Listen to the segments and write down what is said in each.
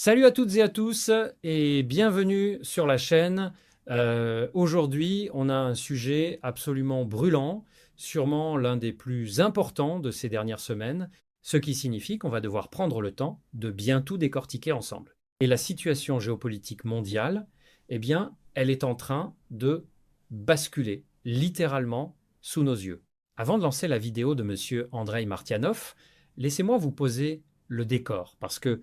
Salut à toutes et à tous et bienvenue sur la chaîne. Aujourd'hui, on a un sujet absolument brûlant, sûrement l'un des plus importants de ces dernières semaines, ce qui signifie qu'on va devoir prendre le temps de bien tout décortiquer ensemble. Et la situation géopolitique mondiale, eh bien, elle est en train de basculer littéralement sous nos yeux. Avant de lancer la vidéo de monsieur Andrei Martianov, laissez-moi vous poser le décor, parce que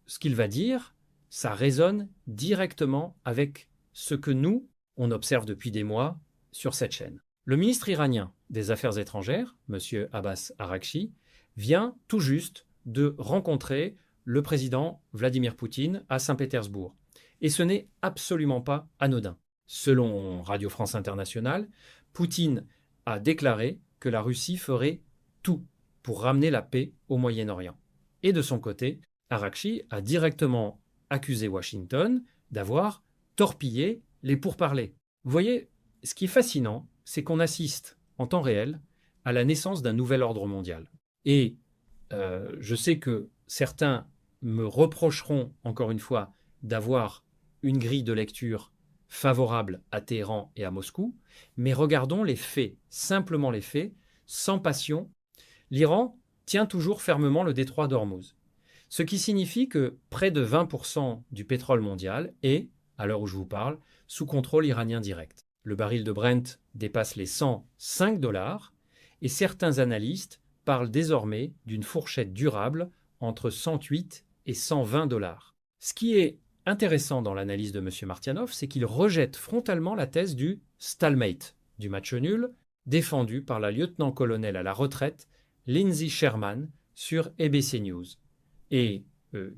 ce qu'il va dire, ça résonne directement avec ce que nous, on observe depuis des mois sur cette chaîne. Le ministre iranien des Affaires étrangères, M. Abbas Araghchi, vient tout juste de rencontrer le président Vladimir Poutine à Saint-Pétersbourg. Et ce n'est absolument pas anodin. Selon Radio France Internationale, Poutine a déclaré que la Russie ferait tout pour ramener la paix au Moyen-Orient. Et de son côté, Araghchi a directement accusé Washington d'avoir torpillé les pourparlers. Vous voyez, ce qui est fascinant, c'est qu'on assiste en temps réel à la naissance d'un nouvel ordre mondial. Et je sais que certains me reprocheront, encore une fois, d'avoir une grille de lecture favorable à Téhéran et à Moscou, mais regardons les faits, simplement les faits, sans passion. L'Iran tient toujours fermement le détroit d'Ormuz. Ce qui signifie que près de 20% du pétrole mondial est, à l'heure où je vous parle, sous contrôle iranien direct. Le baril de Brent dépasse les 105 dollars et certains analystes parlent désormais d'une fourchette durable entre 108 et 120 dollars. Ce qui est intéressant dans l'analyse de M. Martianov, c'est qu'il rejette frontalement la thèse du stalemate, du match nul, défendue par la lieutenant-colonel à la retraite Lindsey Sherman sur ABC News. Et,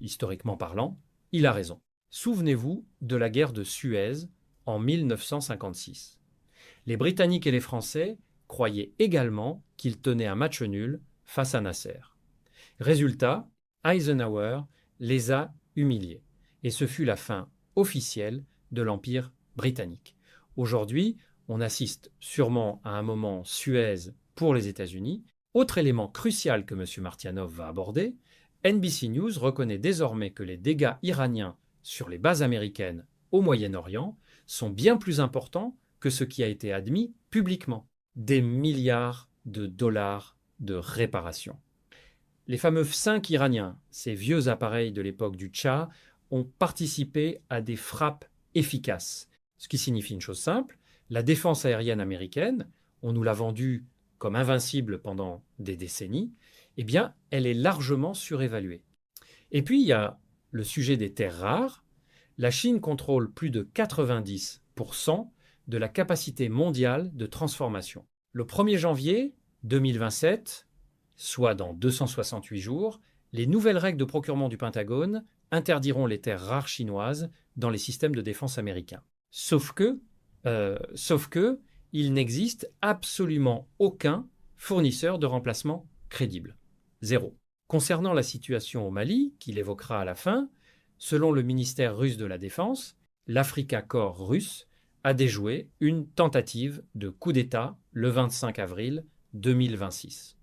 historiquement parlant, il a raison. Souvenez-vous de la guerre de Suez en 1956. Les Britanniques et les Français croyaient également qu'ils tenaient un match nul face à Nasser. Résultat, Eisenhower les a humiliés. Et ce fut la fin officielle de l'Empire britannique. Aujourd'hui, on assiste sûrement à un moment Suez pour les États-Unis. Autre élément crucial que M. Martianov va aborder, NBC News reconnaît désormais que les dégâts iraniens sur les bases américaines au Moyen-Orient sont bien plus importants que ce qui a été admis publiquement. Des milliards de dollars de réparation. Les fameux 5 Iraniens, ces vieux appareils de l'époque du Tcha, ont participé à des frappes efficaces. Ce qui signifie une chose simple, la défense aérienne américaine, on nous l'a vendue comme invincible pendant des décennies, eh bien, elle est largement surévaluée. Et puis, il y a le sujet des terres rares. La Chine contrôle plus de 90% de la capacité mondiale de transformation. Le 1er janvier 2027, soit dans 268 jours, les nouvelles règles de procurement du Pentagone interdiront les terres rares chinoises dans les systèmes de défense américains. Sauf que, il n'existe absolument aucun fournisseur de remplacement crédible. Zéro. Concernant la situation au Mali, qu'il évoquera à la fin, selon le ministère russe de la Défense, l'Africa Corps russe a déjoué une tentative de coup d'État le 25 avril 2026.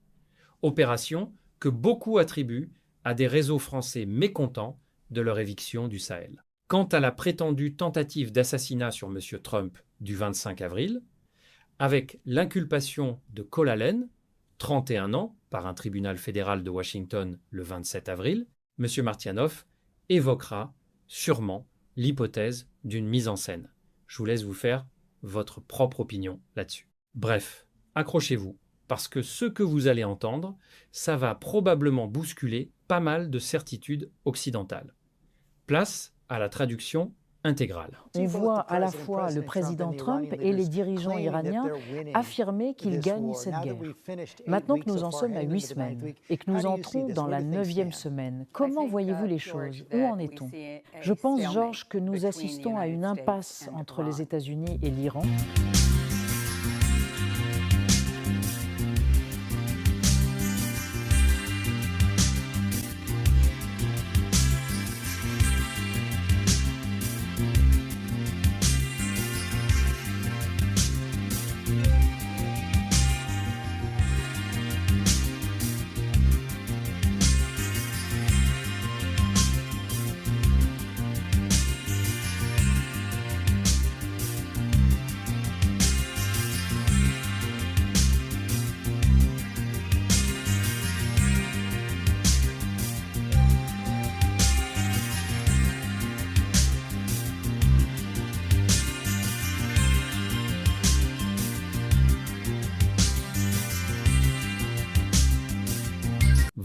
Opération que beaucoup attribuent à des réseaux français mécontents de leur éviction du Sahel. Quant à la prétendue tentative d'assassinat sur M. Trump du 25 avril, avec l'inculpation de Cole Allen, 31 ans, par un tribunal fédéral de Washington le 27 avril, M. Martianov évoquera sûrement l'hypothèse d'une mise en scène. Je vous laisse vous faire votre propre opinion là-dessus. Bref, accrochez-vous, parce que ce que vous allez entendre, ça va probablement bousculer pas mal de certitudes occidentales. Place à la traduction intégrale. On voit à la fois le président Trump et les dirigeants iraniens affirmer qu'ils gagnent cette guerre. Maintenant que nous en sommes à 8 semaines et que nous entrons dans la 9e semaine, comment voyez-vous les choses? Où en est-on? Je pense, Georges, que nous assistons à une impasse entre les États-Unis et l'Iran.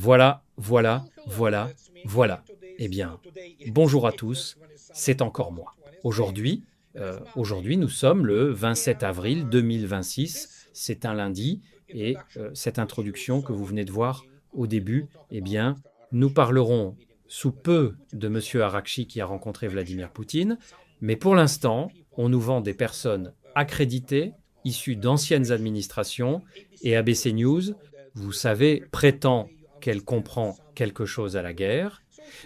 Voilà. Eh bien, bonjour à tous, c'est encore moi. Aujourd'hui, nous sommes le 27 avril 2026, c'est un lundi, et cette introduction que vous venez de voir au début, eh bien, nous parlerons sous peu de M. Arakchi qui a rencontré Vladimir Poutine, mais pour l'instant, on nous vend des personnes accréditées, issues d'anciennes administrations, et ABC News, vous savez, prétend qu'elle comprend quelque chose à la guerre.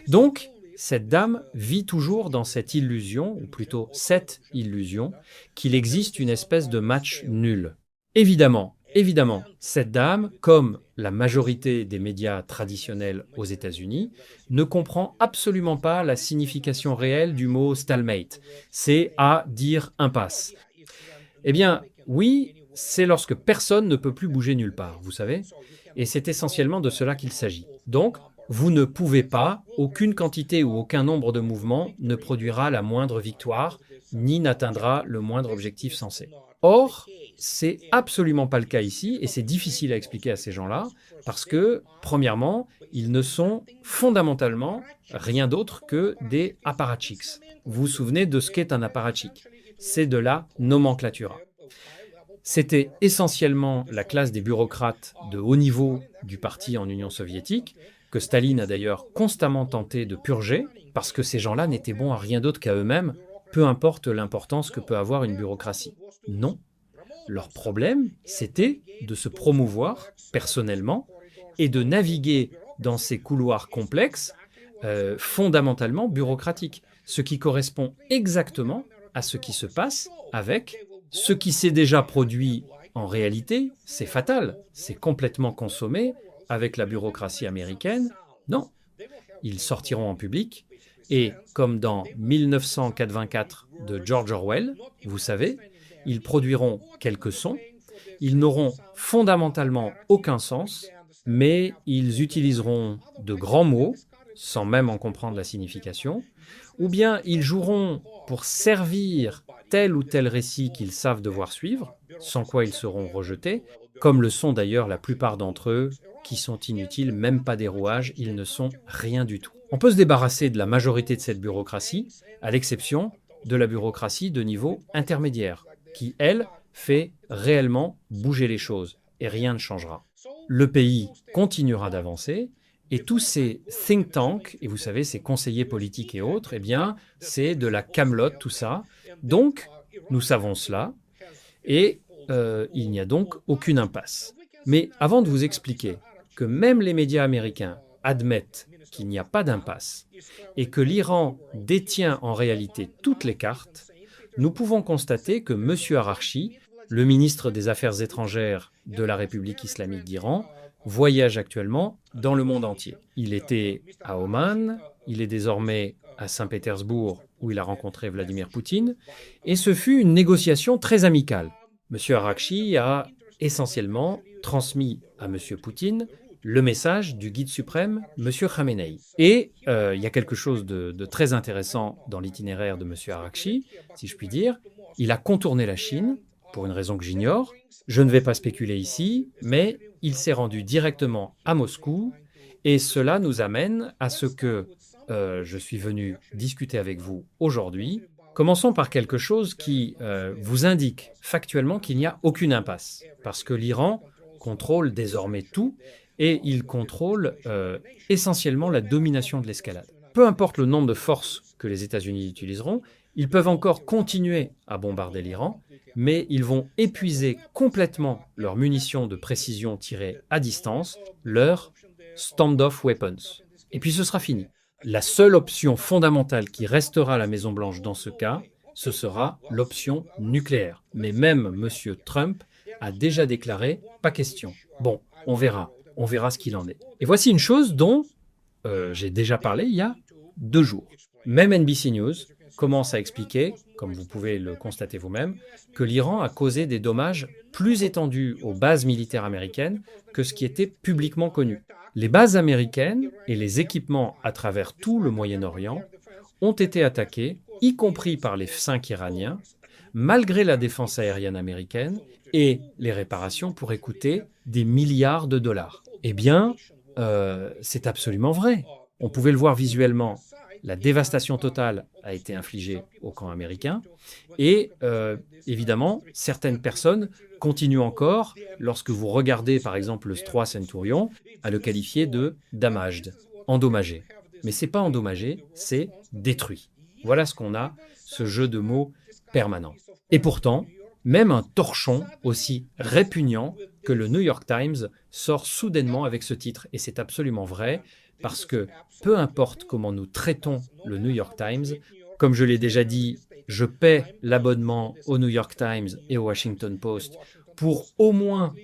Donc, cette dame vit toujours dans cette illusion, ou plutôt cette illusion, qu'il existe une espèce de match nul. Évidemment, cette dame, comme la majorité des médias traditionnels aux États-Unis, ne comprend absolument pas la signification réelle du mot stalemate. C'est à dire impasse. Eh bien, oui, c'est lorsque personne ne peut plus bouger nulle part, vous savez, et c'est essentiellement de cela qu'il s'agit. Donc, vous ne pouvez pas, aucune quantité ou aucun nombre de mouvements ne produira la moindre victoire, ni n'atteindra le moindre objectif censé. Or, c'est absolument pas le cas ici, et c'est difficile à expliquer à ces gens-là, parce que, premièrement, ils ne sont fondamentalement rien d'autre que des apparatchiks. Vous vous souvenez de ce qu'est un apparatchik? C'est de la nomenclatura. C'était essentiellement la classe des bureaucrates de haut niveau du parti en Union soviétique, que Staline a d'ailleurs constamment tenté de purger, parce que ces gens-là n'étaient bons à rien d'autre qu'à eux-mêmes, peu importe l'importance que peut avoir une bureaucratie. Non, leur problème, c'était de se promouvoir personnellement et de naviguer dans ces couloirs complexes, fondamentalement bureaucratiques, ce qui correspond exactement à ce qui se passe avec ce qui s'est déjà produit en réalité, c'est fatal, c'est complètement consommé avec la bureaucratie américaine. Non, ils sortiront en public et, comme dans 1984 de George Orwell, vous savez, ils produiront quelques sons, ils n'auront fondamentalement aucun sens, mais ils utiliseront de grands mots, sans même en comprendre la signification, ou bien ils joueront pour servir tel ou tel récit qu'ils savent devoir suivre, sans quoi ils seront rejetés, comme le sont d'ailleurs la plupart d'entre eux, qui sont inutiles, même pas des rouages, ils ne sont rien du tout. On peut se débarrasser de la majorité de cette bureaucratie, à l'exception de la bureaucratie de niveau intermédiaire, qui, elle, fait réellement bouger les choses, et rien ne changera. Le pays continuera d'avancer, et tous ces think tanks, et vous savez, ces conseillers politiques et autres, eh bien, c'est de la camelote, tout ça. Donc, nous savons cela, et il n'y a donc aucune impasse. Mais avant de vous expliquer que même les médias américains admettent qu'il n'y a pas d'impasse, et que l'Iran détient en réalité toutes les cartes, nous pouvons constater que M. Arakchi, le ministre des Affaires étrangères de la République islamique d'Iran, voyage actuellement dans le monde entier. Il était à Oman, il est désormais à Saint-Pétersbourg où il a rencontré Vladimir Poutine, et ce fut une négociation très amicale. M. Arakchi a essentiellement transmis à M. Poutine le message du guide suprême, M. Khamenei. Et il y a quelque chose de très intéressant dans l'itinéraire de M. Arakchi, si je puis dire. Il a contourné la Chine, pour une raison que j'ignore. Je ne vais pas spéculer ici, mais il s'est rendu directement à Moscou, et cela nous amène à ce que je suis venu discuter avec vous aujourd'hui. Commençons par quelque chose qui vous indique factuellement qu'il n'y a aucune impasse, parce que l'Iran contrôle désormais tout, et il contrôle essentiellement la domination de l'escalade. Peu importe le nombre de forces que les États-Unis utiliseront, ils peuvent encore continuer à bombarder l'Iran, mais ils vont épuiser complètement leurs munitions de précision tirées à distance, leurs stand-off weapons. Et puis ce sera fini. La seule option fondamentale qui restera à la Maison-Blanche dans ce cas, ce sera l'option nucléaire. Mais même M. Trump a déjà déclaré « pas question ». Bon, on verra ce qu'il en est. Et voici une chose dont j'ai déjà parlé il y a 2 jours. Même NBC News commence à expliquer, comme vous pouvez le constater vous-même, que l'Iran a causé des dommages plus étendus aux bases militaires américaines que ce qui était publiquement connu. Les bases américaines et les équipements à travers tout le Moyen-Orient ont été attaqués, y compris par les 5 Iraniens, malgré la défense aérienne américaine, et les réparations pourraient coûter des milliards de dollars. Eh bien, c'est absolument vrai. On pouvait le voir visuellement. La dévastation totale a été infligée au camp américain. Et évidemment, certaines personnes continuent encore, lorsque vous regardez par exemple le S-3 Centurion, à le qualifier de damaged, endommagé. Mais ce n'est pas endommagé, c'est détruit. Voilà ce qu'on a, ce jeu de mots permanent. Et pourtant, même un torchon aussi répugnant que le New York Times sort soudainement avec ce titre. Et c'est absolument vrai, parce que peu importe comment nous traitons le New York Times, comme je l'ai déjà dit, je paie l'abonnement au New York Times et au Washington Post pour au moins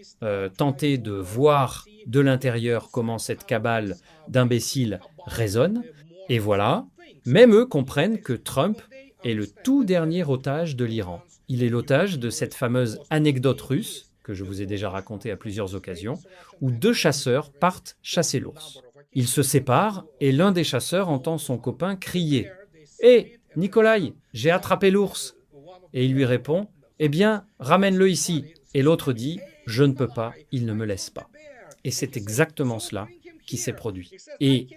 tenter de voir de l'intérieur comment cette cabale d'imbéciles résonne. Et voilà, même eux comprennent que Trump est le tout dernier otage de l'Iran. Il est l'otage de cette fameuse anecdote russe, que je vous ai déjà racontée à plusieurs occasions, où deux chasseurs partent chasser l'ours. Ils se séparent et l'un des chasseurs entend son copain crier « Hé, Nikolai, j'ai attrapé l'ours !» Et il lui répond « Eh bien, ramène-le ici !» Et l'autre dit « Je ne peux pas, il ne me laisse pas. » Et c'est exactement cela qui s'est produit. Et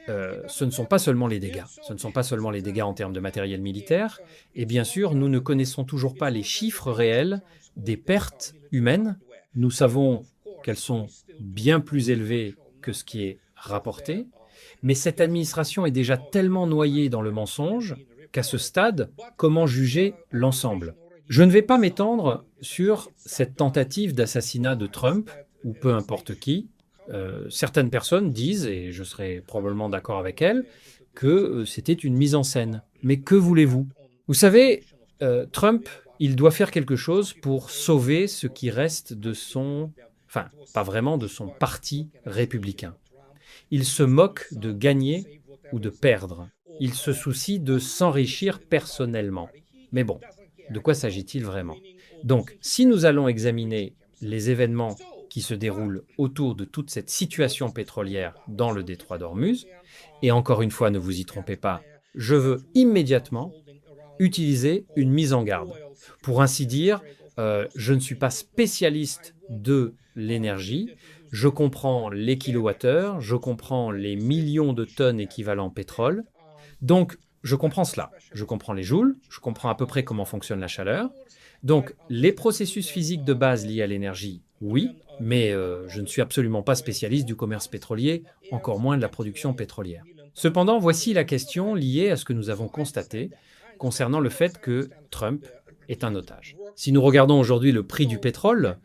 ce ne sont pas seulement les dégâts. Ce ne sont pas seulement les dégâts en termes de matériel militaire. Et bien sûr, nous ne connaissons toujours pas les chiffres réels des pertes humaines. Nous savons qu'elles sont bien plus élevées que ce qui est rapporté. Mais cette administration est déjà tellement noyée dans le mensonge qu'à ce stade, comment juger l'ensemble ? Je ne vais pas m'étendre sur cette tentative d'assassinat de Trump, ou peu importe qui. Certaines personnes disent, et je serai probablement d'accord avec elles, que c'était une mise en scène. Mais que voulez-vous ? Vous savez, Trump, il doit faire quelque chose pour sauver ce qui reste de son... Enfin, pas vraiment de son parti républicain. Il se moque de gagner ou de perdre. Il se soucie de s'enrichir personnellement. Mais bon, de quoi s'agit-il vraiment ? Donc, si nous allons examiner les événements qui se déroulent autour de toute cette situation pétrolière dans le détroit d'Ormuz, et encore une fois, ne vous y trompez pas, je veux immédiatement utiliser une mise en garde. Pour ainsi dire, je ne suis pas spécialiste de l'énergie, je comprends les kilowattheures, je comprends les millions de tonnes équivalent pétrole, donc je comprends cela. Je comprends les joules, je comprends à peu près comment fonctionne la chaleur. Donc les processus physiques de base liés à l'énergie, oui, mais je ne suis absolument pas spécialiste du commerce pétrolier, encore moins de la production pétrolière. Cependant, voici la question liée à ce que nous avons constaté concernant le fait que Trump est un otage. Si nous regardons aujourd'hui le prix du pétrole,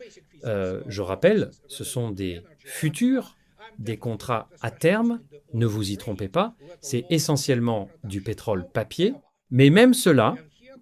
je rappelle, ce sont des futurs, des contrats à terme, ne vous y trompez pas, c'est essentiellement du pétrole papier, mais même cela,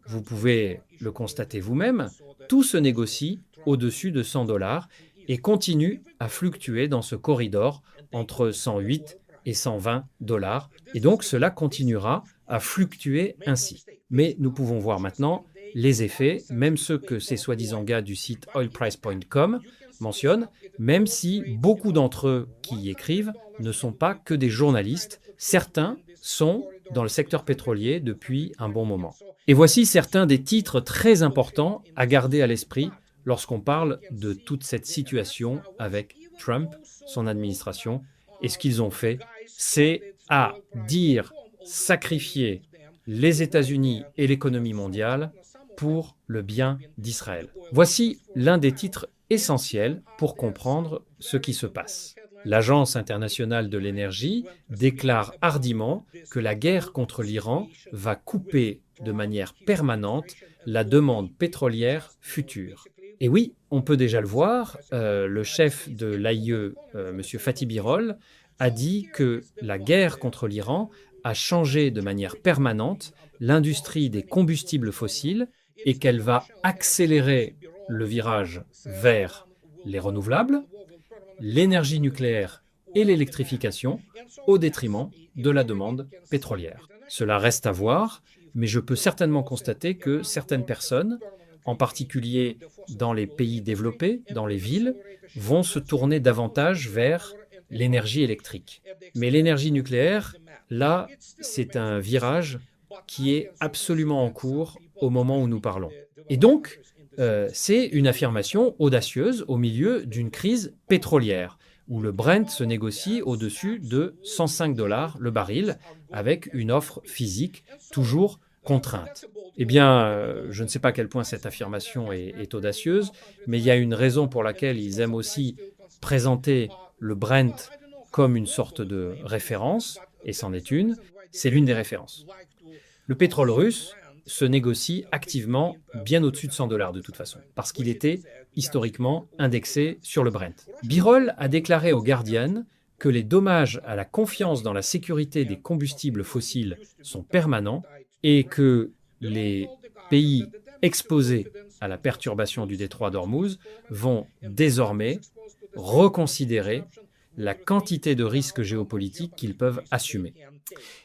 vous pouvez le constater vous-même, tout se négocie au-dessus de 100 $ et continue à fluctuer dans ce corridor entre 108 et 120 $. Et donc cela continuera à fluctuer ainsi. Mais nous pouvons voir maintenant les effets, même ceux que ces soi-disant gars du site oilprice.com mentionnent, même si beaucoup d'entre eux qui y écrivent ne sont pas que des journalistes. Certains sont dans le secteur pétrolier depuis un bon moment. Et voici certains des titres très importants à garder à l'esprit lorsqu'on parle de toute cette situation avec Trump, son administration, et ce qu'ils ont fait, c'est à dire sacrifier les États-Unis et l'économie mondiale pour le bien d'Israël. Voici l'un des titres essentiels pour comprendre ce qui se passe. L'Agence internationale de l'énergie déclare hardiment que la guerre contre l'Iran va couper de manière permanente la demande pétrolière future. Et oui, on peut déjà le voir, le chef de l'AIE, M. Fatih Birol, a dit que la guerre contre l'Iran a changé de manière permanente l'industrie des combustibles fossiles et qu'elle va accélérer le virage vers les renouvelables, l'énergie nucléaire et l'électrification au détriment de la demande pétrolière. Cela reste à voir, mais je peux certainement constater que certaines personnes, en particulier dans les pays développés, dans les villes, vont se tourner davantage vers l'énergie électrique. Mais l'énergie nucléaire, là, c'est un virage qui est absolument en cours au moment où nous parlons. Et donc, c'est une affirmation audacieuse au milieu d'une crise pétrolière. où le Brent se négocie au-dessus de 105 $ le baril, avec une offre physique toujours contrainte. Eh bien, je ne sais pas à quel point cette affirmation est audacieuse, mais il y a une raison pour laquelle ils aiment aussi présenter le Brent comme une sorte de référence, et c'en est une, c'est l'une des références. Le pétrole russe se négocie activement bien au-dessus de 100 $ de toute façon, parce qu'il était historiquement indexé sur le Brent. Birol a déclaré au Guardian que les dommages à la confiance dans la sécurité des combustibles fossiles sont permanents et que les pays exposés à la perturbation du détroit d'Ormuz vont désormais reconsidérer la quantité de risques géopolitiques qu'ils peuvent assumer.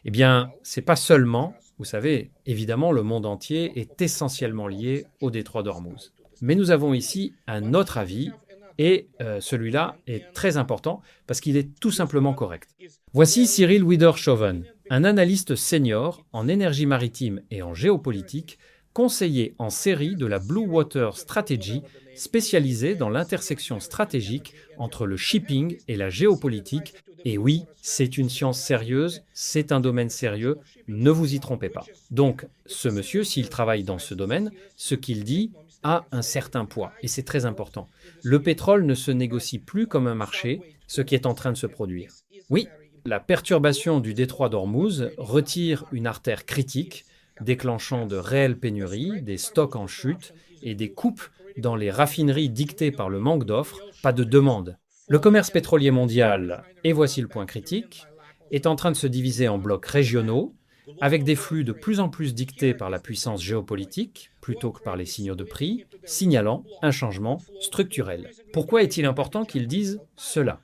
Eh bien, ce n'est pas seulement, vous savez, évidemment, le monde entier est essentiellement lié au détroit d'Ormuz. Mais nous avons ici un autre avis, et celui-là est très important parce qu'il est tout simplement correct. Voici Cyril Wiedershoven, un analyste senior en énergie maritime et en géopolitique, conseiller en série de la Blue Water Strategy, spécialisée dans l'intersection stratégique entre le shipping et la géopolitique. Et oui, c'est une science sérieuse, c'est un domaine sérieux, ne vous y trompez pas. Donc, ce monsieur, s'il travaille dans ce domaine, ce qu'il dit a un certain poids, et c'est très important. Le pétrole ne se négocie plus comme un marché, ce qui est en train de se produire. Oui, la perturbation du détroit d'Ormuz retire une artère critique, déclenchant de réelles pénuries, des stocks en chute et des coupes dans les raffineries dictées par le manque d'offres, pas de demande. Le commerce pétrolier mondial, et voici le point critique, est en train de se diviser en blocs régionaux, avec des flux de plus en plus dictés par la puissance géopolitique, plutôt que par les signaux de prix, signalant un changement structurel. Pourquoi est-il important qu'ils disent cela ?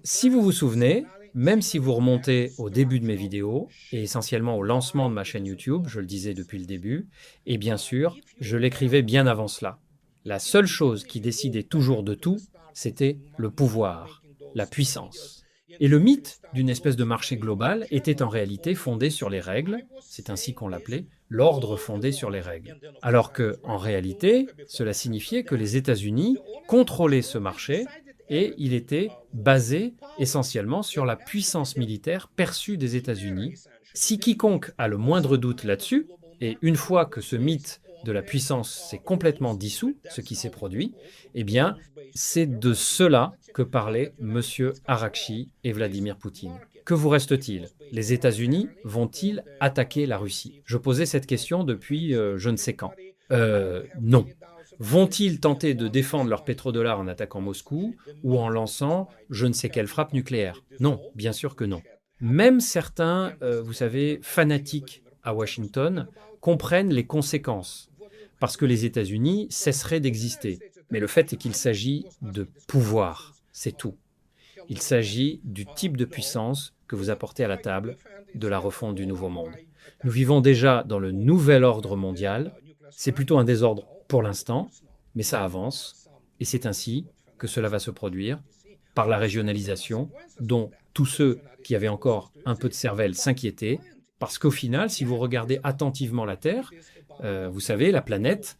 Si vous vous souvenez, même si vous remontez au début de mes vidéos, et essentiellement au lancement de ma chaîne YouTube, je le disais depuis le début, et bien sûr, je l'écrivais bien avant cela. La seule chose qui décidait toujours de tout, c'était le pouvoir, la puissance. Et le mythe d'une espèce de marché global était en réalité fondé sur les règles, c'est ainsi qu'on l'appelait, l'ordre fondé sur les règles. Alors que, en réalité, cela signifiait que les États-Unis contrôlaient ce marché et il était basé essentiellement sur la puissance militaire perçue des États-Unis. Si quiconque a le moindre doute là-dessus, et une fois que ce mythe de la puissance s'est complètement dissous, ce qui s'est produit, eh bien, c'est de cela que parlaient M. Arakchi et Vladimir Poutine. Que vous reste-t-il ? Les États-Unis vont-ils attaquer la Russie ? Je posais cette question depuis je ne sais quand. Non. Vont-ils tenter de défendre leur pétrodollar en attaquant Moscou ou en lançant je ne sais quelle frappe nucléaire ? Non, bien sûr que non. Même certains, vous savez, fanatiques à Washington comprennent les conséquences, parce que les États-Unis cesseraient d'exister. Mais le fait est qu'il s'agit de pouvoir, c'est tout. Il s'agit du type de puissance que vous apportez à la table de la refonte du nouveau monde. Nous vivons déjà dans le nouvel ordre mondial. C'est plutôt un désordre pour l'instant, mais ça avance. Et c'est ainsi que cela va se produire par la régionalisation dont tous ceux qui avaient encore un peu de cervelle s'inquiétaient. Parce qu'au final, si vous regardez attentivement la Terre, vous savez, la planète,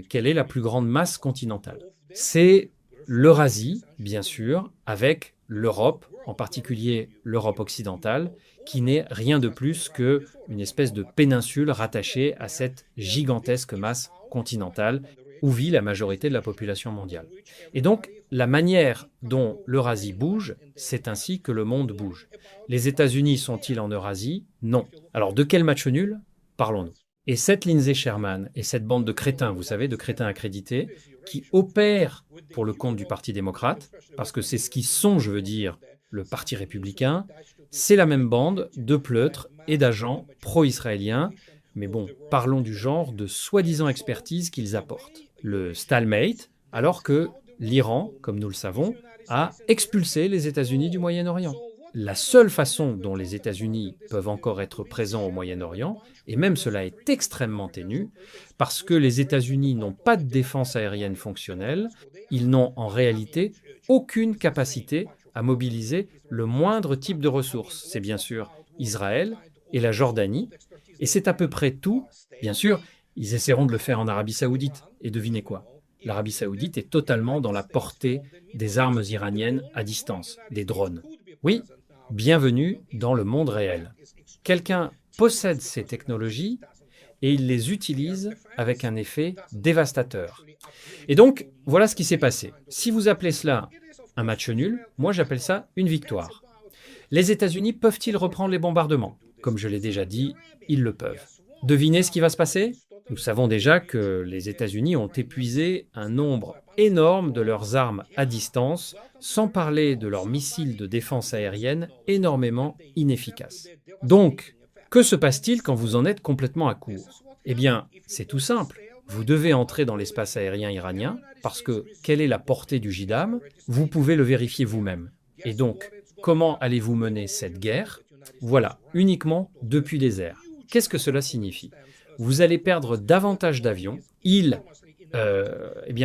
quelle est la plus grande masse continentale ? C'est l'Eurasie, bien sûr, avec l'Europe, en particulier l'Europe occidentale, qui n'est rien de plus qu'une espèce de péninsule rattachée à cette gigantesque masse continentale où vit la majorité de la population mondiale. Et donc, la manière dont l'Eurasie bouge, c'est ainsi que le monde bouge. Les États-Unis sont-ils en Eurasie ? Non. Alors, de quel match nul parlons-nous ? Et cette Lindsay Sherman et cette bande de crétins, vous savez, de crétins accrédités, qui opèrent pour le compte du Parti démocrate, parce que c'est ce qu'ils sont, je veux dire, le Parti républicain, c'est la même bande de pleutres et d'agents pro-israéliens, mais bon, parlons du genre de soi-disant expertise qu'ils apportent. Le stalemate, alors que l'Iran, comme nous le savons, a expulsé les États-Unis du Moyen-Orient. La seule façon dont les États-Unis peuvent encore être présents au Moyen-Orient, et même cela est extrêmement ténu, parce que les États-Unis n'ont pas de défense aérienne fonctionnelle, ils n'ont en réalité aucune capacité à mobiliser le moindre type de ressources. C'est bien sûr Israël et la Jordanie, et c'est à peu près tout. Bien sûr, ils essaieront de le faire en Arabie Saoudite, et devinez quoi ? l'Arabie saoudite est totalement dans la portée des armes iraniennes à distance, des drones. Oui, bienvenue dans le monde réel. Quelqu'un possède ces technologies et il les utilise avec un effet dévastateur. Et donc, voilà ce qui s'est passé. Si vous appelez cela un match nul, moi j'appelle ça une victoire. Les États-Unis peuvent-ils reprendre les bombardements? Comme je l'ai déjà dit, ils le peuvent. Devinez ce qui va se passer? Nous savons déjà que les États-Unis ont épuisé un nombre énorme de leurs armes à distance, sans parler de leurs missiles de défense aérienne énormément inefficaces. Donc, que se passe-t-il quand vous en êtes complètement à court? Eh bien, c'est tout simple. Vous devez entrer dans l'espace aérien iranien parce que quelle est la portée du JDAM? Vous pouvez le vérifier vous-même. Et donc, comment allez-vous mener cette guerre? Voilà, uniquement depuis les airs. Qu'est-ce que cela signifie? Vous allez perdre davantage d'avions.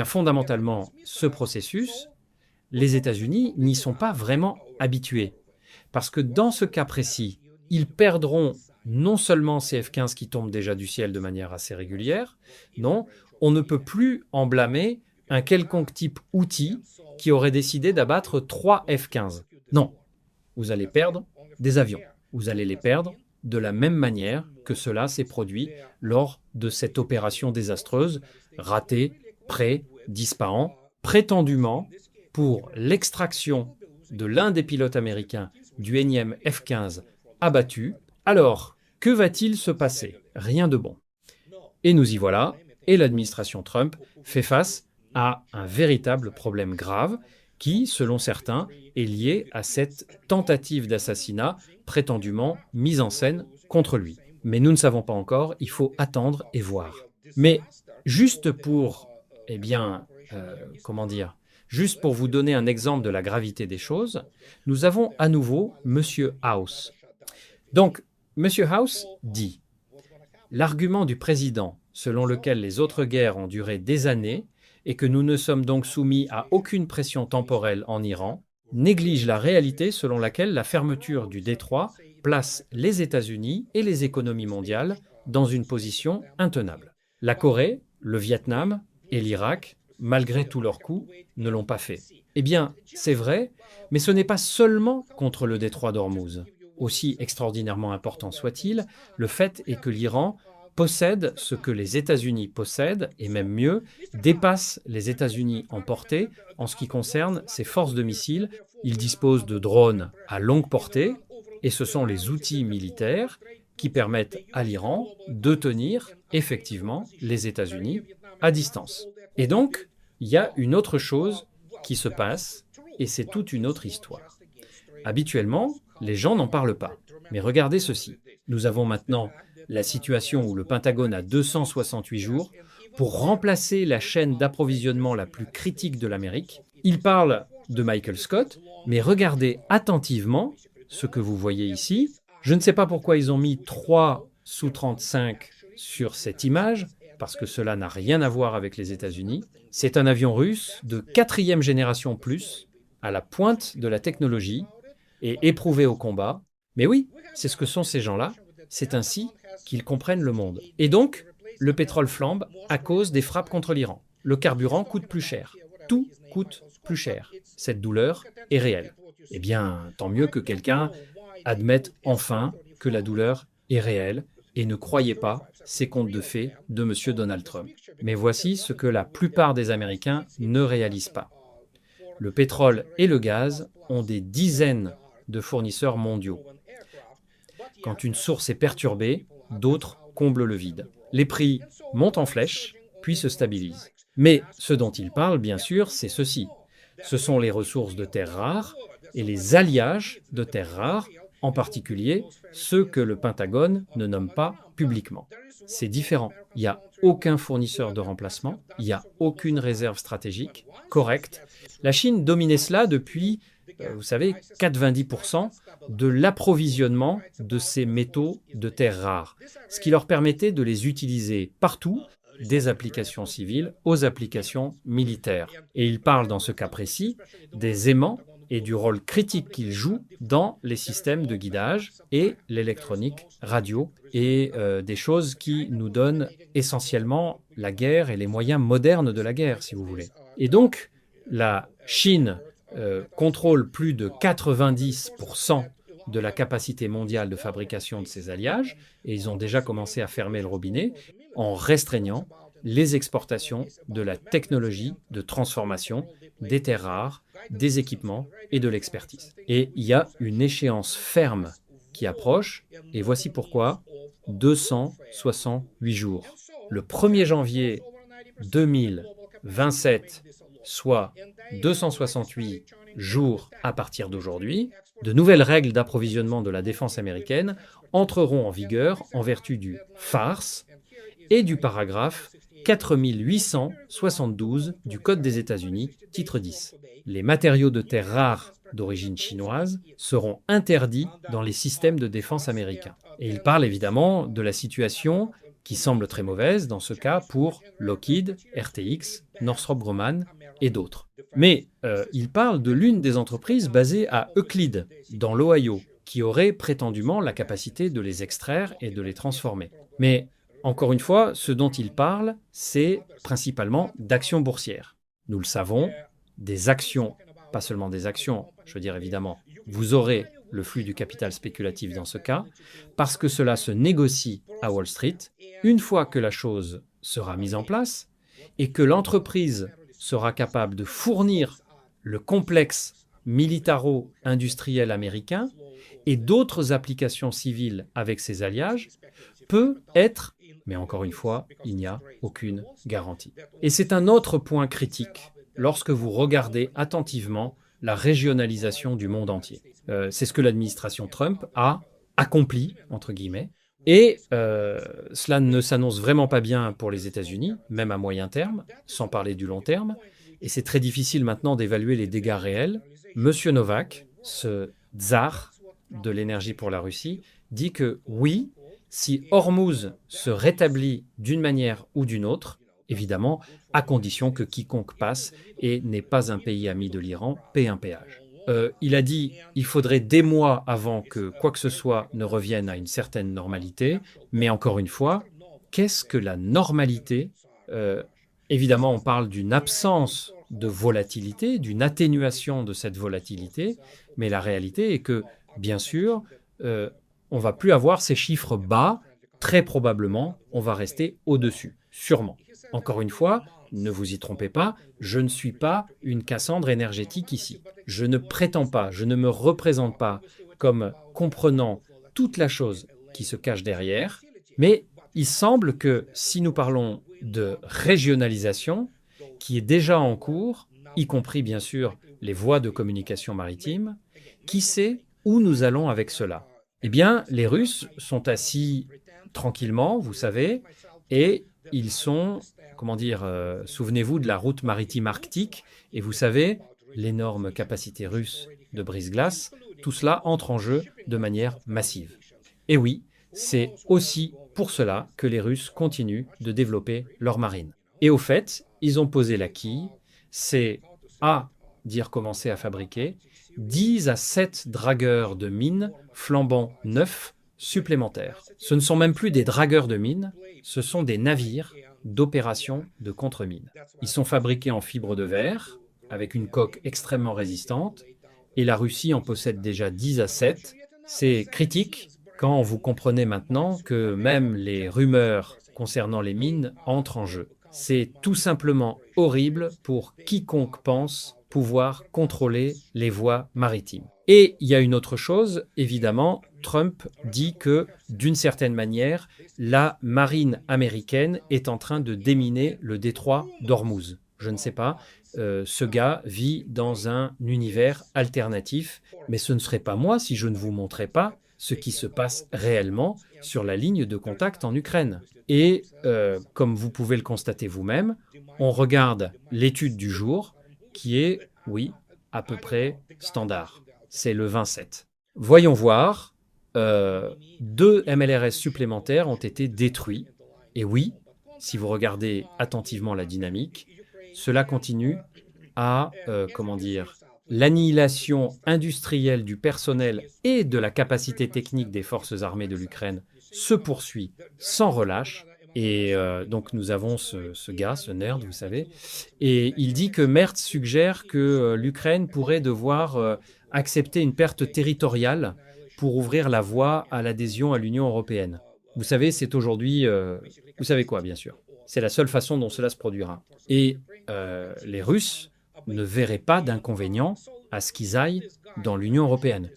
Fondamentalement, ce processus, les États-Unis n'y sont pas vraiment habitués. Parce que dans ce cas précis, ils perdront non seulement ces F-15 qui tombent déjà du ciel de manière assez régulière, non, on ne peut plus en blâmer un quelconque type outil qui aurait décidé d'abattre 3 F-15. Non, vous allez perdre des avions. Vous allez les perdre de la même manière que cela s'est produit lors de cette opération désastreuse, ratée, disparant, prétendument pour l'extraction de l'un des pilotes américains du énième F-15 abattu. Alors, que va-t-il se passer? Rien de bon. Et nous y voilà, et l'administration Trump fait face à un véritable problème grave qui, selon certains, est lié à cette tentative d'assassinat prétendument mise en scène contre lui. Mais nous ne savons pas encore, il faut attendre et voir. Mais juste pour, juste pour vous donner un exemple de la gravité des choses, nous avons à nouveau M. House. Donc, M. House dit « L'argument du président, selon lequel les autres guerres ont duré des années et que nous ne sommes donc soumis à aucune pression temporelle en Iran, néglige la réalité selon laquelle la fermeture du détroit place les États-Unis et les économies mondiales dans une position intenable. La Corée, le Vietnam et l'Irak, malgré tous leurs coups, ne l'ont pas fait. Eh bien, c'est vrai, mais ce n'est pas seulement contre le détroit d'Ormuz. Aussi extraordinairement important soit-il, le fait est que l'Iran possède ce que les États-Unis possèdent, et même mieux, dépasse les États-Unis en portée en ce qui concerne ses forces de missiles. Il dispose de drones à longue portée, et ce sont les outils militaires qui permettent à l'Iran de tenir effectivement les États-Unis à distance. Et donc, il y a une autre chose qui se passe, et c'est toute une autre histoire. Habituellement, les gens n'en parlent pas. Mais regardez ceci. Nous avons maintenant la situation où le Pentagone a 268 jours pour remplacer la chaîne d'approvisionnement la plus critique de l'Amérique. Il parle de Michael Scott, mais regardez attentivement ce que vous voyez ici. Je ne sais pas pourquoi ils ont mis 3 Su-35 sur cette image, parce que cela n'a rien à voir avec les États-Unis. C'est un avion russe de 4e génération plus, à la pointe de la technologie, et éprouvé au combat. Mais oui, c'est ce que sont ces gens-là. C'est ainsi qu'ils comprennent le monde. Et donc, le pétrole flambe à cause des frappes contre l'Iran. Le carburant coûte plus cher. Tout coûte plus cher. Cette douleur est réelle. Eh bien, tant mieux que quelqu'un admette enfin que la douleur est réelle et ne croyez pas ces contes de fées de M. Donald Trump. Mais voici ce que la plupart des Américains ne réalisent pas. Le pétrole et le gaz ont des dizaines de fournisseurs mondiaux. Quand une source est perturbée, d'autres comblent le vide. Les prix montent en flèche, puis se stabilisent. Mais ce dont il parle, bien sûr, c'est ceci. Ce sont les ressources de terres rares et les alliages de terres rares, en particulier ceux que le Pentagone ne nomme pas publiquement. C'est différent. Il n'y a aucun fournisseur de remplacement, il n'y a aucune réserve stratégique correcte. La Chine dominait cela depuis, vous savez, 90% de l'approvisionnement de ces métaux de terres rares, ce qui leur permettait de les utiliser partout, des applications civiles aux applications militaires. Et il parle dans ce cas précis des aimants et du rôle critique qu'il joue dans les systèmes de guidage et l'électronique radio et des choses qui nous donnent essentiellement la guerre et les moyens modernes de la guerre, si vous voulez. Et donc, la Chine contrôle plus de 90% de la capacité mondiale de fabrication de ces alliages, et ils ont déjà commencé à fermer le robinet en restreignant les exportations de la technologie de transformation des terres rares, des équipements et de l'expertise. Et il y a une échéance ferme qui approche, et voici pourquoi: 268 jours. Le 1er janvier 2027, soit 268 jours à partir d'aujourd'hui, de nouvelles règles d'approvisionnement de la défense américaine entreront en vigueur en vertu du FARS et du paragraphe 4872 du Code des États-Unis, titre 10. Les matériaux de terres rares d'origine chinoise seront interdits dans les systèmes de défense américains. Et il parle évidemment de la situation qui semble très mauvaise dans ce cas pour Lockheed, RTX, Northrop Grumman et d'autres. Mais il parle de l'une des entreprises basées à Euclid, dans l'Ohio, qui aurait prétendument la capacité de les extraire et de les transformer. Mais encore une fois, ce dont il parle, c'est principalement d'actions boursières. Nous le savons, des actions, pas seulement des actions, je veux dire évidemment, vous aurez le flux du capital spéculatif dans ce cas, parce que cela se négocie à Wall Street. Une fois que la chose sera mise en place et que l'entreprise sera capable de fournir le complexe militaro-industriel américain et d'autres applications civiles avec ses alliages, peut être, mais encore une fois, il n'y a aucune garantie. Et c'est un autre point critique lorsque vous regardez attentivement la régionalisation du monde entier. C'est ce que l'administration Trump a accompli, entre guillemets, et cela ne s'annonce vraiment pas bien pour les États-Unis, même à moyen terme, sans parler du long terme, et c'est très difficile maintenant d'évaluer les dégâts réels. Monsieur Novak, ce tsar de l'énergie pour la Russie, dit que oui, si Hormuz se rétablit d'une manière ou d'une autre, évidemment, à condition que quiconque passe et n'est pas un pays ami de l'Iran paie un péage. Il a dit qu'il faudrait des mois avant que quoi que ce soit ne revienne à une certaine normalité, mais encore une fois, qu'est-ce que la normalité ? Évidemment, on parle d'une absence de volatilité, d'une atténuation de cette volatilité, mais la réalité est que, bien sûr, on ne va plus avoir ces chiffres bas, très probablement, on va rester au-dessus, sûrement. Encore une fois, ne vous y trompez pas, je ne suis pas une Cassandre énergétique ici. Je ne prétends pas, je ne me représente pas comme comprenant toute la chose qui se cache derrière, mais il semble que si nous parlons de régionalisation, qui est déjà en cours, y compris bien sûr les voies de communication maritime, qui sait où nous allons avec cela ? Eh bien, les Russes sont assis tranquillement, vous savez, et ils sont, souvenez-vous de la route maritime arctique, et vous savez, l'énorme capacité russe de brise-glace, tout cela entre en jeu de manière massive. Et oui, c'est aussi pour cela que les Russes continuent de développer leur marine. Et au fait, ils ont posé la quille, c'est à dire commencer à fabriquer 10 à 7 dragueurs de mines flambant neufs supplémentaires. Ce ne sont même plus des dragueurs de mines, ce sont des navires d'opération de contre-mines. Ils sont fabriqués en fibre de verre, avec une coque extrêmement résistante, et la Russie en possède déjà 10 à 7. C'est critique quand vous comprenez maintenant que même les rumeurs concernant les mines entrent en jeu. C'est tout simplement horrible pour quiconque pense pouvoir contrôler les voies maritimes. Et il y a une autre chose, évidemment, Trump dit que, d'une certaine manière, la marine américaine est en train de déminer le détroit d'Ormuz. Je ne sais pas, ce gars vit dans un univers alternatif, mais ce ne serait pas moi si je ne vous montrais pas ce qui se passe réellement sur la ligne de contact en Ukraine. Et comme vous pouvez le constater vous-même, on regarde l'étude du jour qui est, oui, à peu près standard. C'est le 27. Voyons voir, 2 MLRS supplémentaires ont été détruits. Et oui, si vous regardez attentivement la dynamique, cela continue à, l'annihilation industrielle du personnel et de la capacité technique des forces armées de l'Ukraine se poursuit sans relâche. Et donc nous avons ce gars, ce nerd, vous savez, et il dit que Merz suggère que l'Ukraine pourrait devoir accepter une perte territoriale pour ouvrir la voie à l'adhésion à l'Union européenne. Vous savez, c'est aujourd'hui, vous savez quoi, bien sûr. C'est la seule façon dont cela se produira. Et les Russes ne verraient pas d'inconvénient à ce qu'ils aillent dans l'Union européenne.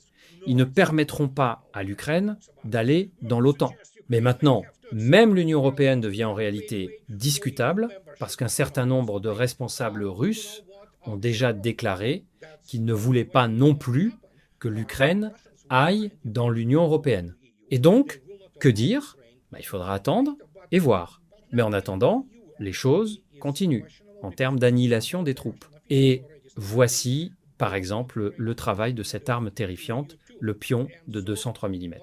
Ils ne permettront pas à l'Ukraine d'aller dans l'OTAN. Mais maintenant, même l'Union européenne devient en réalité discutable parce qu'un certain nombre de responsables russes ont déjà déclaré qu'ils ne voulaient pas non plus que l'Ukraine aille dans l'Union européenne. Et donc, que dire ? Il faudra attendre et voir. Mais en attendant, les choses continuent en termes d'annihilation des troupes. Et voici, par exemple, le travail de cette arme terrifiante, le pion de 203 mm.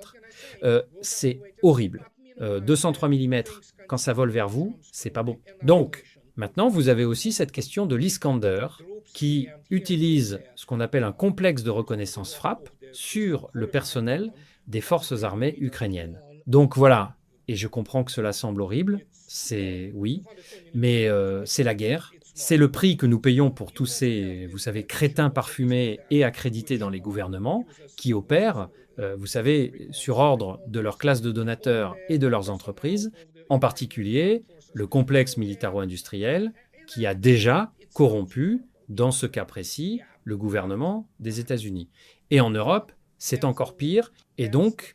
C'est horrible. 203 mm, quand ça vole vers vous, c'est pas bon. Donc, maintenant, vous avez aussi cette question de l'Iskander qui utilise ce qu'on appelle un complexe de reconnaissance frappe sur le personnel des forces armées ukrainiennes. Donc voilà, et je comprends que cela semble horrible, c'est oui, mais c'est la guerre. C'est le prix que nous payons pour tous ces, vous savez, crétins parfumés et accrédités dans les gouvernements qui opèrent, vous savez, sur ordre de leur classe de donateurs et de leurs entreprises, en particulier le complexe militaro-industriel qui a déjà corrompu, dans ce cas précis, le gouvernement des États-Unis. Et en Europe, c'est encore pire. Et donc,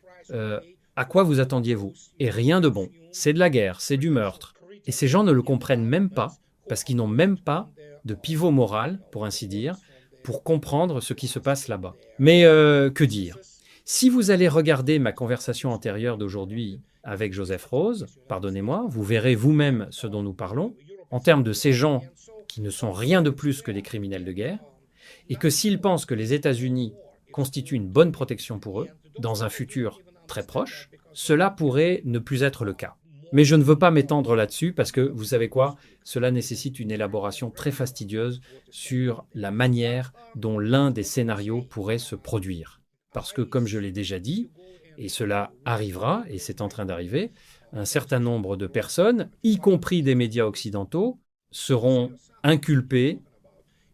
à quoi vous attendiez-vous ? Et rien de bon. C'est de la guerre, c'est du meurtre. Et ces gens ne le comprennent même pas, parce qu'ils n'ont même pas de pivot moral, pour ainsi dire, pour comprendre ce qui se passe là-bas. Mais que dire ? Si vous allez regarder ma conversation antérieure d'aujourd'hui avec Joseph Rose, pardonnez-moi, vous verrez vous-même ce dont nous parlons, en termes de ces gens qui ne sont rien de plus que des criminels de guerre, et que s'ils pensent que les États-Unis constituent une bonne protection pour eux, dans un futur très proche, cela pourrait ne plus être le cas. Mais je ne veux pas m'étendre là-dessus parce que, vous savez quoi, cela nécessite une élaboration très fastidieuse sur la manière dont l'un des scénarios pourrait se produire. Parce que, comme je l'ai déjà dit, et cela arrivera, et c'est en train d'arriver, un certain nombre de personnes, y compris des médias occidentaux, seront inculpées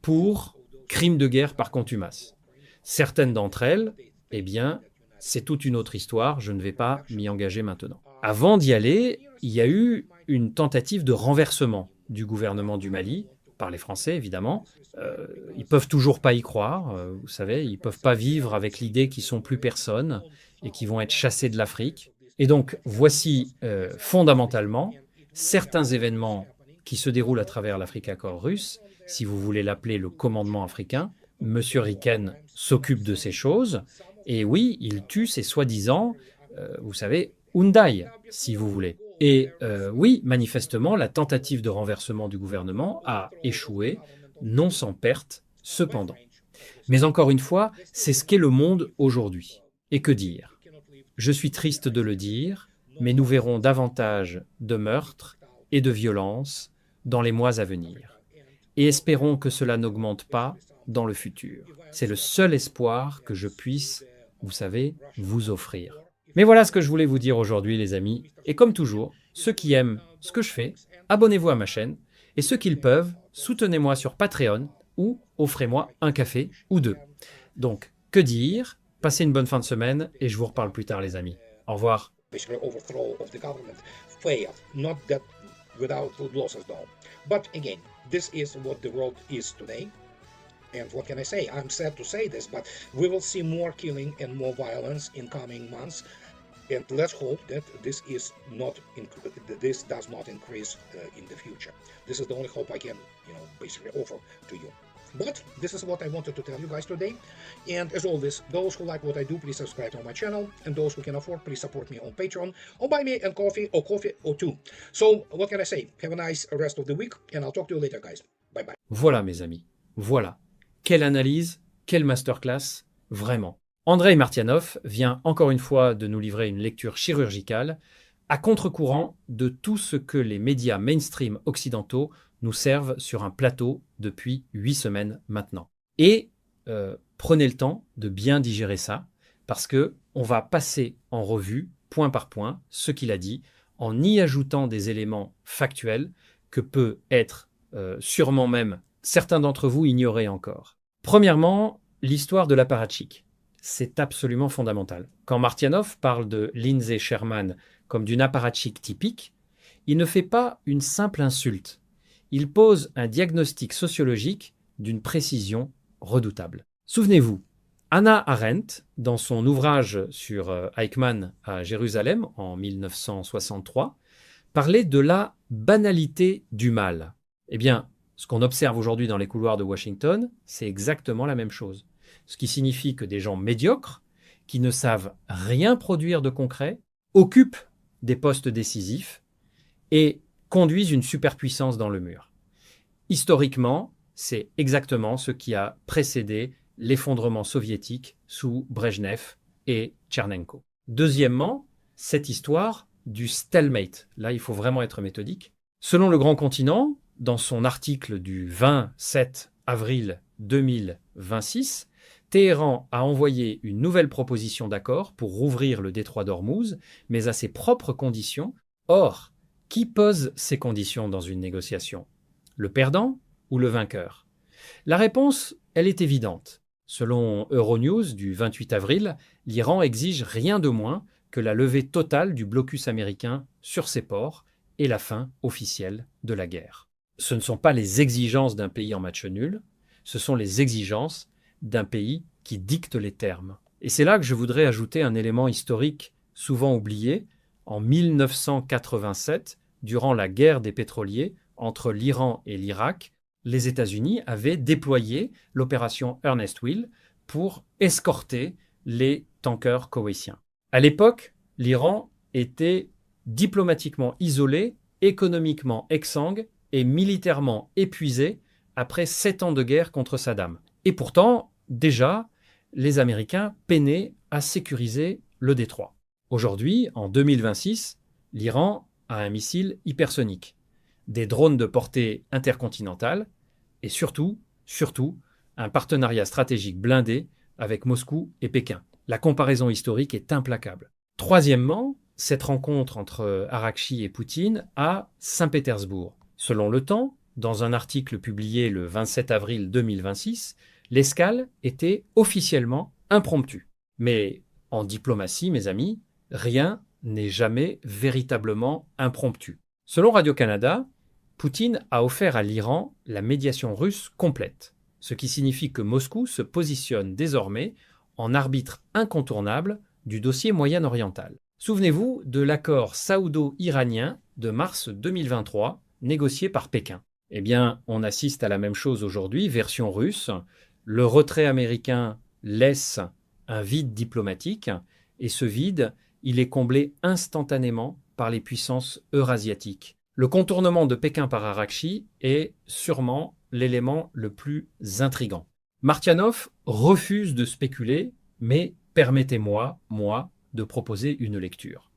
pour crimes de guerre par contumace. Certaines d'entre elles, eh bien, c'est toute une autre histoire, je ne vais pas m'y engager maintenant. Avant d'y aller, il y a eu une tentative de renversement du gouvernement du Mali, par les Français évidemment. Ils ne peuvent toujours pas y croire, vous savez, ils ne peuvent pas vivre avec l'idée qu'ils ne sont plus personne et qu'ils vont être chassés de l'Afrique. Et donc, voici fondamentalement certains événements qui se déroulent à travers l'Afrique Accord russe, si vous voulez l'appeler le commandement africain. Monsieur Riken s'occupe de ces choses, et oui, il tue ces soi-disant, vous savez, Hyundai, si vous voulez. Et oui, manifestement, la tentative de renversement du gouvernement a échoué, non sans perte, cependant. Mais encore une fois, c'est ce qu'est le monde aujourd'hui. Et que dire ? Je suis triste de le dire, mais nous verrons davantage de meurtres et de violences dans les mois à venir. Et espérons que cela n'augmente pas dans le futur. C'est le seul espoir que je puisse, vous savez, vous offrir. Mais voilà ce que je voulais vous dire aujourd'hui, les amis. Et comme toujours, ceux qui aiment ce que je fais, abonnez-vous à ma chaîne. Et ceux qui le peuvent, soutenez-moi sur Patreon ou offrez-moi un café ou deux. Donc, que dire ? Passez une bonne fin de semaine et je vous reparle plus tard, les amis. Au revoir. And what can I say? I'm sad to say this, but we will see more killing and more violence in coming months. And let's hope that this does not increase in the future. This is the only hope I can, basically offer to you. But this is what I wanted to tell you guys today. And as always, those who like what I do, please subscribe to my channel. And those who can afford, please support me on Patreon or buy me a coffee or two. So what can I say? Have a nice rest of the week, and I'll talk to you later, guys. Bye bye. Voilà, mes amis. Voilà. Quelle analyse, quelle masterclass, vraiment. Andrei Martianov vient encore une fois de nous livrer une lecture chirurgicale à contre-courant de tout ce que les médias mainstream occidentaux nous servent sur un plateau depuis 8 semaines maintenant. Et prenez le temps de bien digérer ça, parce qu'on va passer en revue, point par point, ce qu'il a dit, en y ajoutant des éléments factuels que peut être sûrement même certains d'entre vous ignoraient encore. Premièrement, l'histoire de l'apparatchik. C'est absolument fondamental. Quand Martianov parle de Lindsay Sherman comme d'une apparatchik typique, il ne fait pas une simple insulte. Il pose un diagnostic sociologique d'une précision redoutable. Souvenez-vous, Hannah Arendt, dans son ouvrage sur Eichmann à Jérusalem en 1963, parlait de la banalité du mal. Eh bien, ce qu'on observe aujourd'hui dans les couloirs de Washington, c'est exactement la même chose. Ce qui signifie que des gens médiocres, qui ne savent rien produire de concret, occupent des postes décisifs et conduisent une superpuissance dans le mur. Historiquement, c'est exactement ce qui a précédé l'effondrement soviétique sous Brejnev et Tchernenko. Deuxièmement, cette histoire du stalemate. Là, il faut vraiment être méthodique. Selon Le Grand Continent, dans son article du 27 avril 2026, Téhéran a envoyé une nouvelle proposition d'accord pour rouvrir le détroit d'Ormuz, mais à ses propres conditions. Or, qui pose ces conditions dans une négociation ? Le perdant ou le vainqueur ? La réponse, elle est évidente. Selon Euronews du 28 avril, l'Iran exige rien de moins que la levée totale du blocus américain sur ses ports et la fin officielle de la guerre. Ce ne sont pas les exigences d'un pays en match nul, ce sont les exigences d'un pays qui dicte les termes. Et c'est là que je voudrais ajouter un élément historique souvent oublié. En 1987, durant la guerre des pétroliers entre l'Iran et l'Irak, les États-Unis avaient déployé l'opération Ernest Will pour escorter les tankers koweïtiens. À l'époque, l'Iran était diplomatiquement isolé, économiquement exsangue et militairement épuisé après 7 ans de guerre contre Saddam. Et pourtant, déjà, les Américains peinaient à sécuriser le détroit. Aujourd'hui, en 2026, l'Iran a un missile hypersonique, des drones de portée intercontinentale et surtout, un partenariat stratégique blindé avec Moscou et Pékin. La comparaison historique est implacable. Troisièmement, cette rencontre entre Arakchi et Poutine à Saint-Pétersbourg. Selon Le Temps, dans un article publié le 27 avril 2026, l'escale était officiellement impromptue. Mais en diplomatie, mes amis, rien n'est jamais véritablement impromptu. Selon Radio-Canada, Poutine a offert à l'Iran la médiation russe complète, ce qui signifie que Moscou se positionne désormais en arbitre incontournable du dossier moyen-oriental. Souvenez-vous de l'accord saoudo-iranien de mars 2023, négocié par Pékin. Eh bien, on assiste à la même chose aujourd'hui, version russe. Le retrait américain laisse un vide diplomatique, et ce vide, il est comblé instantanément par les puissances eurasiatiques. Le contournement de Pékin par Arakchi est sûrement l'élément le plus intrigant. Martianov refuse de spéculer, mais permettez-moi, moi, de proposer une lecture.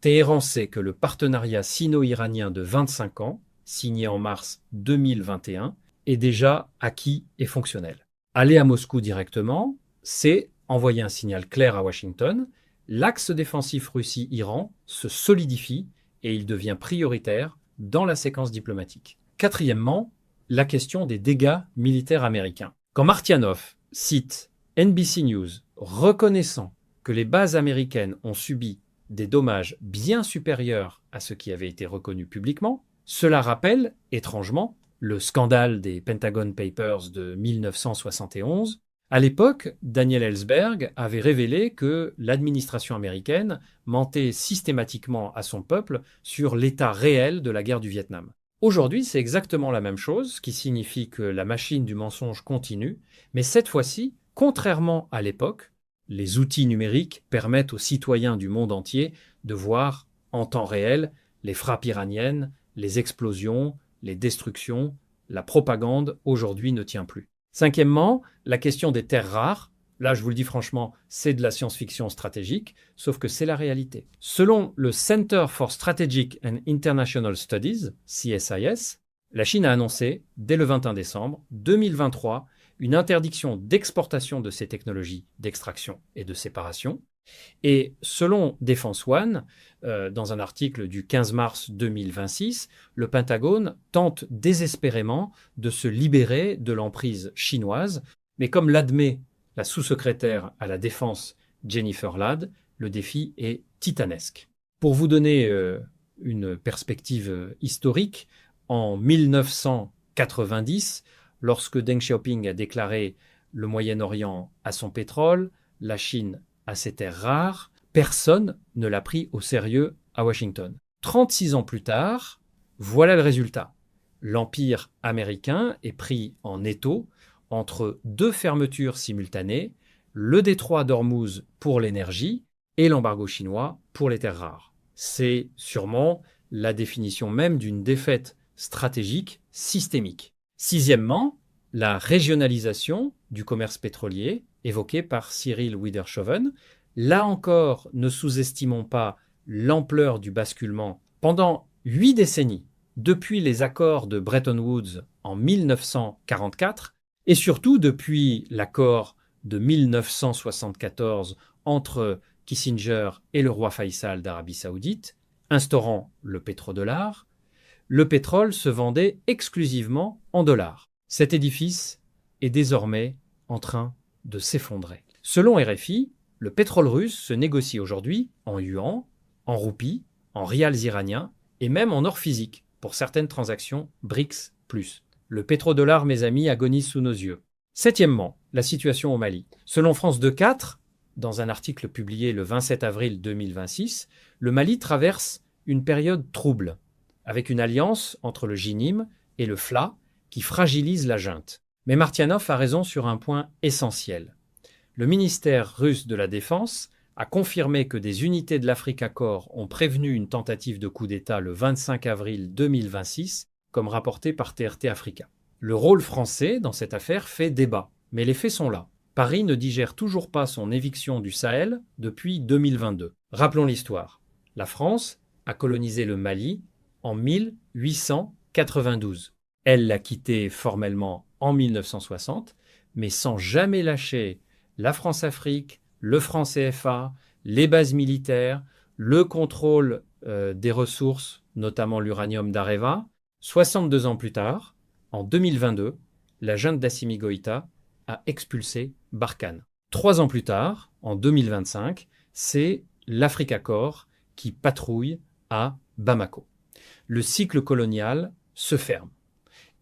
Téhéran sait que le partenariat sino-iranien de 25 ans, signé en mars 2021, est déjà acquis et fonctionnel. Aller à Moscou directement, c'est envoyer un signal clair à Washington. L'axe défensif Russie-Iran se solidifie et il devient prioritaire dans la séquence diplomatique. Quatrièmement, la question des dégâts militaires américains. Quand Martianov cite NBC News reconnaissant que les bases américaines ont subi des dommages bien supérieurs à ce qui avait été reconnu publiquement, cela rappelle, étrangement, le scandale des Pentagon Papers de 1971. À l'époque, Daniel Ellsberg avait révélé que l'administration américaine mentait systématiquement à son peuple sur l'état réel de la guerre du Vietnam. Aujourd'hui, c'est exactement la même chose, ce qui signifie que la machine du mensonge continue, mais cette fois-ci, contrairement à l'époque, les outils numériques permettent aux citoyens du monde entier de voir en temps réel les frappes iraniennes, les explosions, les destructions. La propagande, aujourd'hui, ne tient plus. Cinquièmement, la question des terres rares. Là, je vous le dis franchement, c'est de la science-fiction stratégique, sauf que c'est la réalité. Selon le Center for Strategic and International Studies, CSIS, la Chine a annoncé, dès le 21 décembre 2023, une interdiction d'exportation de ces technologies d'extraction et de séparation. Et selon Defense One, dans un article du 15 mars 2026, le Pentagone tente désespérément de se libérer de l'emprise chinoise, mais comme l'admet la sous-secrétaire à la Défense Jennifer Ladd, le défi est titanesque. Pour vous donner une perspective historique, en 1990, lorsque Deng Xiaoping a déclaré le Moyen-Orient à son pétrole, la Chine à ses terres rares, personne ne l'a pris au sérieux à Washington. 36 ans plus tard, voilà le résultat. L'Empire américain est pris en étau entre deux fermetures simultanées, le détroit d'Ormuz pour l'énergie et l'embargo chinois pour les terres rares. C'est sûrement la définition même d'une défaite stratégique systémique. Sixièmement, la régionalisation du commerce pétrolier évoquée par Cyril Wiedershoven. Là encore, ne sous-estimons pas l'ampleur du basculement. Pendant 8 décennies, depuis les accords de Bretton Woods en 1944, et surtout depuis l'accord de 1974 entre Kissinger et le roi Faisal d'Arabie Saoudite, instaurant le pétrodollar, le pétrole se vendait exclusivement en dollars. Cet édifice est désormais en train de s'effondrer. Selon RFI, le pétrole russe se négocie aujourd'hui en yuan, en roupies, en rials iraniens et même en or physique pour certaines transactions BRICS+. Le pétrodollar, mes amis, agonise sous nos yeux. Septièmement, la situation au Mali. Selon France 24, dans un article publié le 27 avril 2026, le Mali traverse une période trouble, avec une alliance entre le JNIM et le FLA qui fragilise la junte. Mais Martianov a raison sur un point essentiel. Le ministère russe de la Défense a confirmé que des unités de l'Africa Corps ont prévenu une tentative de coup d'État le 25 avril 2026, comme rapporté par TRT Africa. Le rôle français dans cette affaire fait débat, mais les faits sont là. Paris ne digère toujours pas son éviction du Sahel depuis 2022. Rappelons l'histoire. La France a colonisé le Mali en 1892. Elle l'a quitté formellement en 1960, mais sans jamais lâcher la France-Afrique, le franc CFA, les bases militaires, le contrôle des ressources, notamment l'uranium d'Areva. 62 ans plus tard, en 2022, la junte d'Assimi Goïta a expulsé Barkhane. 3 ans plus tard, en 2025, c'est l'Africa Corps qui patrouille à Bamako. Le cycle colonial se ferme.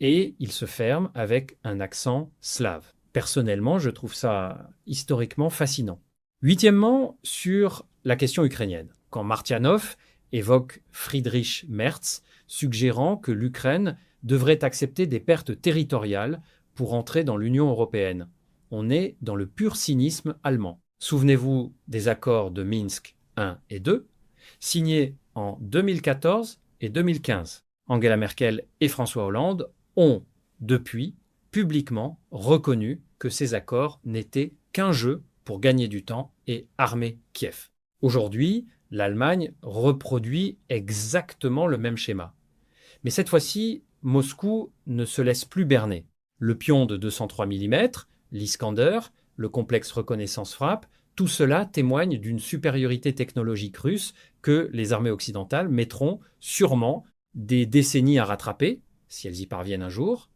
Et il se ferme avec un accent slave. Personnellement, je trouve ça historiquement fascinant. Huitièmement, sur la question ukrainienne. Quand Martianov évoque Friedrich Merz, suggérant que l'Ukraine devrait accepter des pertes territoriales pour entrer dans l'Union européenne. On est dans le pur cynisme allemand. Souvenez-vous des accords de Minsk 1 et 2, signés en 2014 et 2015. Angela Merkel et François Hollande ont, depuis, publiquement reconnu que ces accords n'étaient qu'un jeu pour gagner du temps et armer Kiev. Aujourd'hui, l'Allemagne reproduit exactement le même schéma. Mais cette fois-ci, Moscou ne se laisse plus berner. Le pion de 203 mm, l'Iskander, le complexe reconnaissance frappe, tout cela témoigne d'une supériorité technologique russe que les armées occidentales mettront sûrement des décennies à rattraper, si elles y parviennent un jour.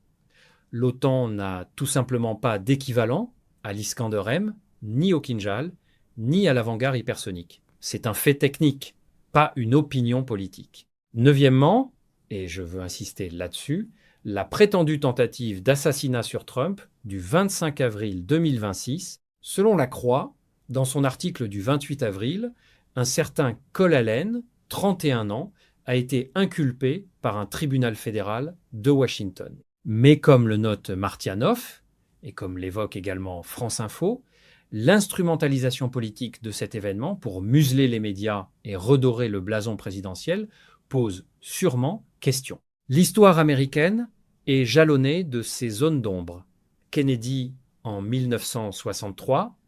L'OTAN n'a tout simplement pas d'équivalent à l'Iskander M, ni au Kinjal, ni à l'avant-garde hypersonique. C'est un fait technique, pas une opinion politique. Neuvièmement, et je veux insister là-dessus, la prétendue tentative d'assassinat sur Trump du 25 avril 2026, selon La Croix, dans son article du 28 avril, un certain Cole Allen, 31 ans, a été inculpé par un tribunal fédéral de Washington. Mais comme le note Martianov, et comme l'évoque également France Info, l'instrumentalisation politique de cet événement pour museler les médias et redorer le blason présidentiel pose sûrement question. L'histoire américaine est jalonnée de ces zones d'ombre. Kennedy en 1963,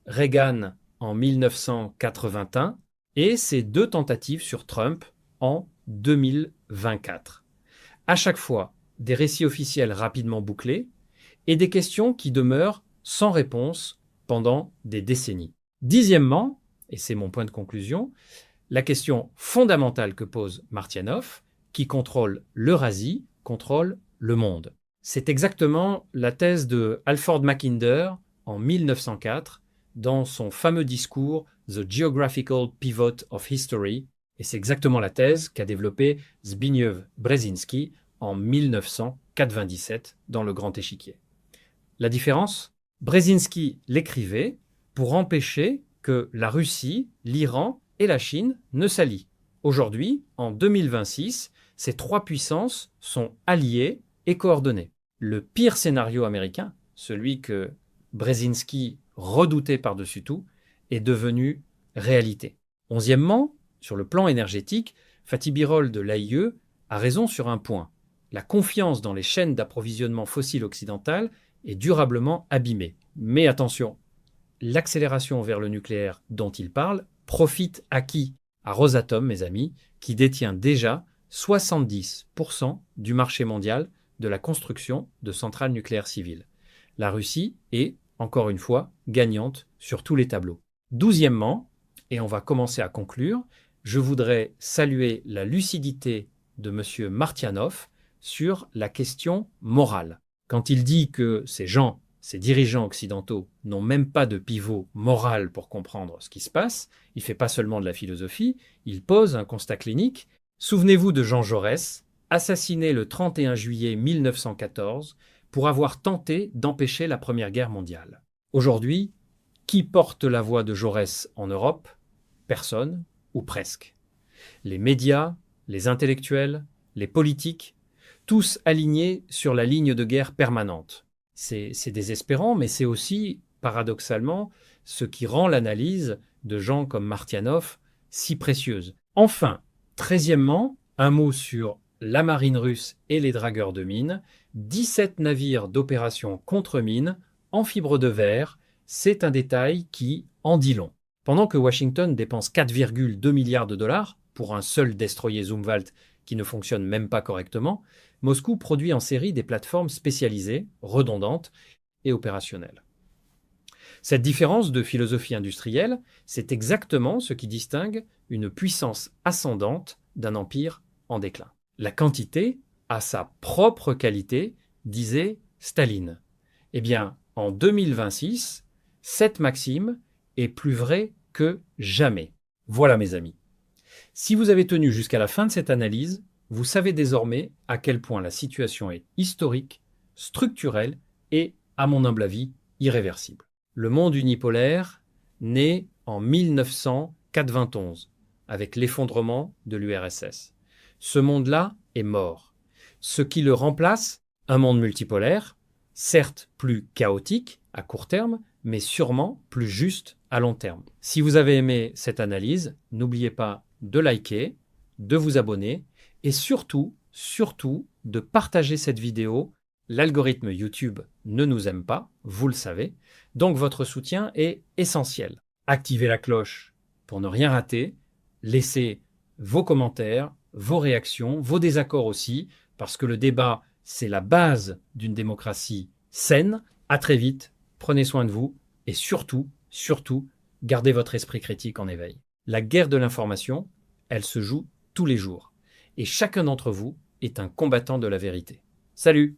Reagan en 1981 et ces deux tentatives sur Trump en 2024. À chaque fois, des récits officiels rapidement bouclés et des questions qui demeurent sans réponse pendant des décennies. Dixièmement, et c'est mon point de conclusion, la question fondamentale que pose Martianov, qui contrôle l'Eurasie, contrôle le monde. C'est exactement la thèse de Halford Mackinder en 1904 dans son fameux discours The Geographical Pivot of History, et c'est exactement la thèse qu'a développée Zbigniew Brzezinski en 1997 dans Le Grand Échiquier. La différence ? Brzezinski l'écrivait pour empêcher que la Russie, l'Iran et la Chine ne s'allient. Aujourd'hui, en 2026, ces trois puissances sont alliées et coordonnées. Le pire scénario américain, celui que Brzezinski redoutait par-dessus tout, est devenu réalité. Onzièmement, sur le plan énergétique, Fatih Birol de l'AIE a raison sur un point. La confiance dans les chaînes d'approvisionnement fossiles occidentales est durablement abîmée. Mais attention, l'accélération vers le nucléaire dont il parle profite à qui ? À Rosatom, mes amis, qui détient déjà 70% du marché mondial de la construction de centrales nucléaires civiles. La Russie est, encore une fois, gagnante sur tous les tableaux. Douzièmement, et on va commencer à conclure, je voudrais saluer la lucidité de M. Martianov sur la question morale. Quand il dit que ces dirigeants occidentaux n'ont même pas de pivot moral pour comprendre ce qui se passe, il ne fait pas seulement de la philosophie, il pose un constat clinique. Souvenez-vous de Jean Jaurès, assassiné le 31 juillet 1914 pour avoir tenté d'empêcher la Première Guerre mondiale. Aujourd'hui, qui porte la voix de Jaurès en Europe ? Personne, ou presque. Les médias, les intellectuels, les politiques, tous alignés sur la ligne de guerre permanente. C'est désespérant, mais c'est aussi, paradoxalement, ce qui rend l'analyse de gens comme Martianov si précieuse. Enfin, 13e, un mot sur la marine russe et les dragueurs de mines. 17 navires d'opération contre mines en fibre de verre, c'est un détail qui en dit long. Pendant que Washington dépense 4,2 milliards de dollars pour un seul destroyer Zumwalt qui ne fonctionne même pas correctement, Moscou produit en série des plateformes spécialisées, redondantes et opérationnelles. Cette différence de philosophie industrielle, c'est exactement ce qui distingue une puissance ascendante d'un empire en déclin. La quantité a sa propre qualité, disait Staline. Eh bien, en 2026, cette maxime est plus vraie que jamais. Voilà, mes amis. Si vous avez tenu jusqu'à la fin de cette analyse, vous savez désormais à quel point la situation est historique, structurelle et, à mon humble avis, irréversible. Le monde unipolaire naît en 1991 avec l'effondrement de l'URSS. Ce monde-là est mort. Ce qui le remplace, un monde multipolaire, certes plus chaotique à court terme, mais sûrement plus juste à long terme. Si vous avez aimé cette analyse, n'oubliez pas de liker, de vous abonner et surtout de partager cette vidéo. L'algorithme YouTube ne nous aime pas, vous le savez, donc votre soutien est essentiel. Activez la cloche pour ne rien rater, laissez vos commentaires, vos réactions, vos désaccords aussi, parce que le débat, c'est la base d'une démocratie saine. À très vite, prenez soin de vous et surtout, gardez votre esprit critique en éveil. La guerre de l'information, elle se joue tous les jours et chacun d'entre vous est un combattant de la vérité. Salut!